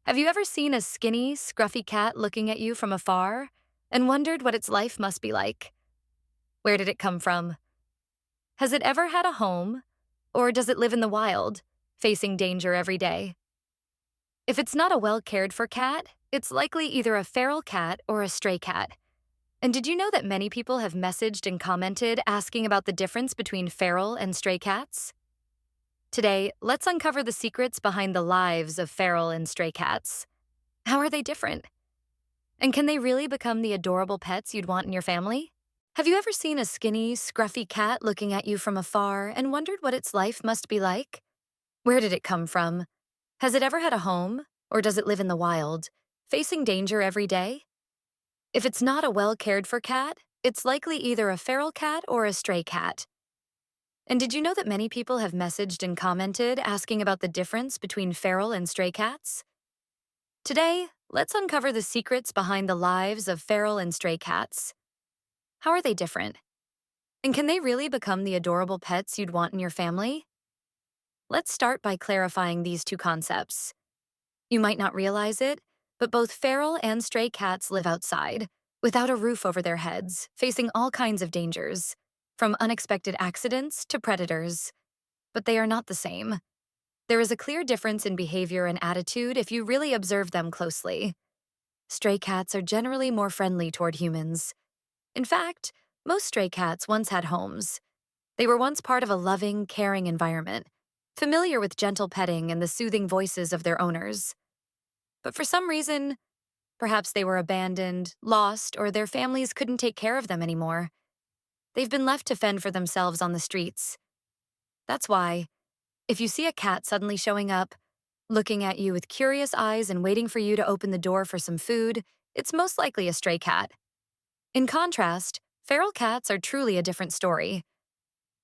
Have you ever seen a skinny, scruffy cat looking at you from afar and wondered what its life must be like? Where did it come from? Has it ever had a home? Or does it live in the wild, facing danger every day? If it's not a well cared for cat, it's likely either a feral cat or a stray cat. And did you know that many people have messaged and commented asking about the difference between feral and stray cats? Today, let's uncover the secrets behind the lives of feral and stray cats. How are they different? And can they really become the adorable pets you'd want in your family? Have you ever seen a skinny, scruffy cat looking at you from afar and wondered what its life must be like? Where did it come from? Has it ever had a home? Or does it live in the wild, facing danger every day? If it's not a well cared for cat, it's likely either a feral cat or a stray cat. And did you know that many people have messaged and commented asking about the difference between feral and stray cats? Today, let's uncover the secrets behind the lives of feral and stray cats. How are they different? And can they really become the adorable pets you'd want in your family? Let's start by clarifying these two concepts. You might not realize it, but both feral and stray cats live outside, without a roof over their heads, facing all kinds of dangers, from unexpected accidents to predators. But they are not the same. There is a clear difference in behavior and attitude if you really observe them closely. Stray cats are generally more friendly toward humans. In fact, most stray cats once had homes. They were once part of a loving, caring environment, familiar with gentle petting and the soothing voices of their owners. But for some reason, perhaps they were abandoned, lost, or their families couldn't take care of them anymore. They've been left to fend for themselves on the streets. That's why, if you see a cat suddenly showing up, looking at you with curious eyes and waiting for you to open the door for some food, it's most likely a stray cat. In contrast, feral cats are truly a different story.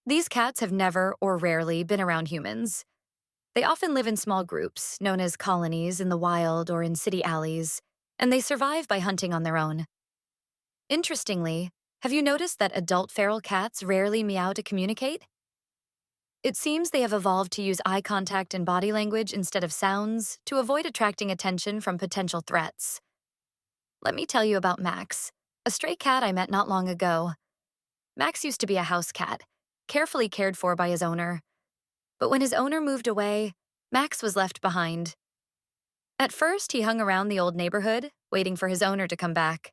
These cats have never or rarely been around humans. They often live in small groups, known as colonies, in the wild or in city alleys, and they survive by hunting on their own. Interestingly, have you noticed that adult feral cats rarely meow to communicate? It seems they have evolved to use eye contact and body language instead of sounds to avoid attracting attention from potential threats. Let me tell you about Max, a stray cat I met not long ago. Max used to be a house cat, carefully cared for by his owner. But when his owner moved away, Max was left behind. At first, he hung around the old neighborhood, waiting for his owner to come back.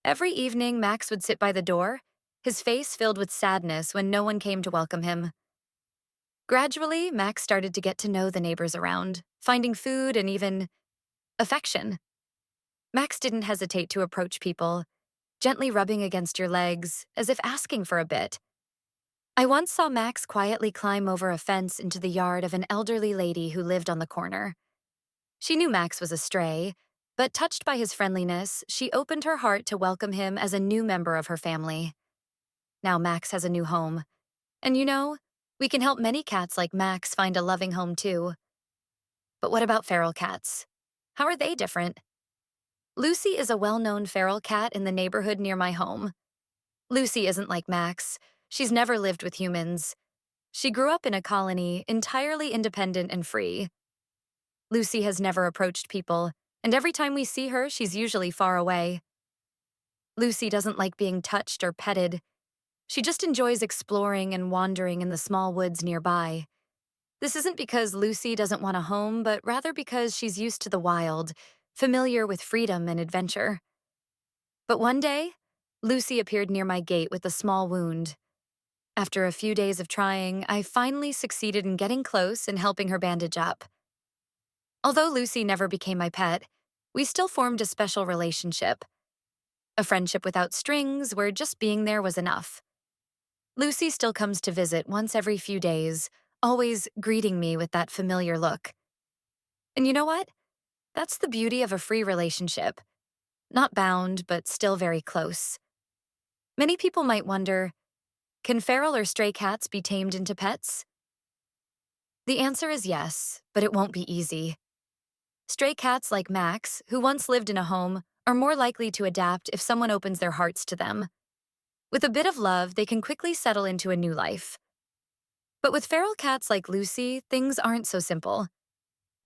Every evening, Max would sit by the door, his face filled with sadness when no one came to welcome him. Gradually, Max started to get to know the neighbors around, finding food and even affection. Max didn't hesitate to approach people, gently rubbing against your legs, as if asking for a bit. I once saw Max quietly climb over a fence into the yard of an elderly lady who lived on the corner. She knew Max was a stray, but touched by his friendliness, she opened her heart to welcome him as a new member of her family. Now Max has a new home. And we can help many cats like Max find a loving home too. But what about feral cats? How are they different? Lucy is a well-known feral cat in the neighborhood near my home. Lucy isn't like Max. She's never lived with humans. She grew up in a colony, entirely independent and free. Lucy has never approached people, and every time we see her, she's usually far away. Lucy doesn't like being touched or petted. She just enjoys exploring and wandering in the small woods nearby. This isn't because Lucy doesn't want a home, but rather because she's used to the wild, familiar with freedom and adventure. But one day, Lucy appeared near my gate with a small wound. After a few days of trying, I finally succeeded in getting close and helping her bandage up. Although Lucy never became my pet, we still formed a special relationship. A friendship without strings, where just being there was enough. Lucy still comes to visit once every few days, always greeting me with that familiar look. And you know what? That's the beauty of a free relationship. Not bound, but still very close. Many people might wonder, can feral or stray cats be tamed into pets? The answer is yes, but it won't be easy. Stray cats like Max, who once lived in a home, are more likely to adapt if someone opens their hearts to them. With a bit of love, they can quickly settle into a new life. But with feral cats like Lucy, things aren't so simple.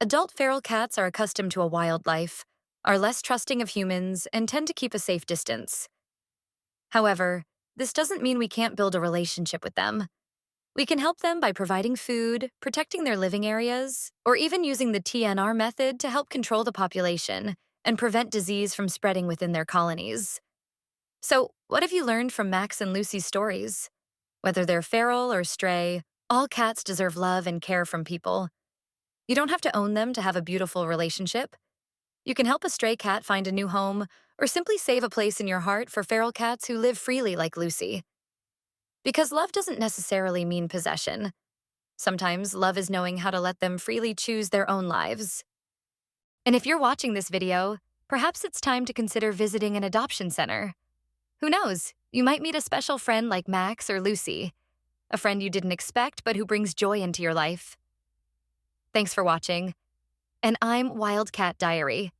Adult feral cats are accustomed to a wild life, are less trusting of humans, and tend to keep a safe distance. However, this doesn't mean we can't build a relationship with them. We can help them by providing food, protecting their living areas, or even using the TNR method to help control the population and prevent disease from spreading within their colonies. So, what have you learned from Max and Lucy's stories? Whether they're feral or stray, all cats deserve love and care from people. You don't have to own them to have a beautiful relationship. You can help a stray cat find a new home, or simply save a place in your heart for feral cats who live freely like Lucy. Because love doesn't necessarily mean possession. Sometimes love is knowing how to let them freely choose their own lives. And if you're watching this video, perhaps it's time to consider visiting an adoption center. Who knows? You might meet a special friend like Max or Lucy, a friend you didn't expect but who brings joy into your life. Thanks for watching. And I'm Wildcat Diary.